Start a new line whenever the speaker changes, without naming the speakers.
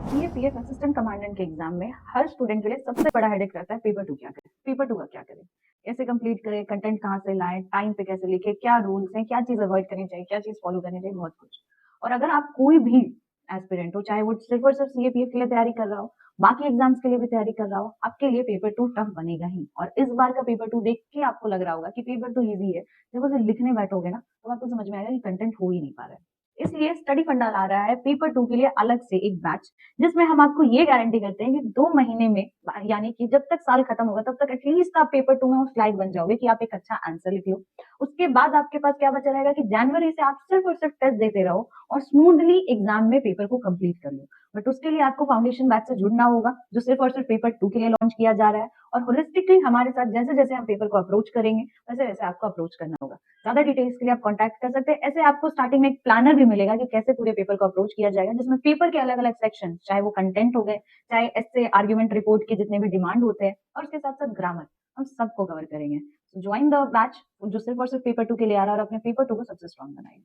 CAPF assistant commandant के exam में हर student के लिए सबसे बड़ा हेडेक रहता है पेपर 2 क्या करें, पेपर 2 का क्या करें, कैसे कंप्लीट करें, कंटेंट कहाँ से लाएं, टाइम पे कैसे लिखें, क्या रूल्स हैं, क्या चीज़ अवॉइड करनी चाहिए, क्या चीज़ फॉलो करनी चाहिए, बहुत कुछ। और अगर आप कोई भी एस्पिरेंट हो, चाहे वो सिर्फ और सिर्फ सीएपीएफ के लिए तैयारी कर रहा हो, बाकी एग्जाम्स के लिए भी तैयारी कर रहा हो, आपके लिए पेपर 2 टफ बनेगा ही। और इस बार का पेपर 2 देख के आपको लग रहा होगा कि पेपर तो ईज़ी है, जब उसे लिखने बैठोगे ना, तो आपको समझ में आएगा कि कंटेंट हो ही नहीं पा रहा है। इसलिए स्टडी फंडा ला रहा है पेपर 2 के लिए अलग से एक बैच, जिसमें हम आपको ये गारंटी करते हैं कि 2 महीने में यानी कि जब तक साल खत्म होगा तब तक एटलीस्ट आप पेपर 2 में उस लायक बन जाओगे कि आप एक अच्छा आंसर लिख लो। उसके बाद आपके पास क्या बचा रहेगा कि जनवरी से आप सिर्फ और सिर्फ टेस्ट देते रहो और स्मूथली एग्जाम में पेपर को कंप्लीट कर लो। बट उसके लिए आपको फाउंडेशन बैच से जुड़ना होगा, जो सिर्फ और सिर्फ पेपर 2 के लिए लॉन्च किया जा रहा है। और होलिस्टिकली हमारे साथ जैसे-जैसे हम पेपर को अप्रोच करेंगे, वैसे-वैसे आपको अप्रोच करना होगा। ज़्यादा डिटेल्स के लिए आप कॉन्टैक्ट कर सकते हैं। ऐसे आपको स्टार्टिंग में एक प्लानर भी मिलेगा कि कैसे पूरे पेपर को अप्रोच किया जाएगा, जिसमें पेपर के अलग-अलग सेक्शन, चाहे वो कंटेंट हो गए, चाहे एस्से, आर्गुमेंट, रिपोर्ट के जितने भी डिमांड होते हैं और उसके साथ-साथ ग्रामर, हम सबको कवर करेंगे। सो जॉइन द बैच जो सिर्फ और सिर्फ पेपर 2 के लिए आ रहा है और अपने पेपर 2 को सबसे स्ट्रॉन्ग बनाएगा।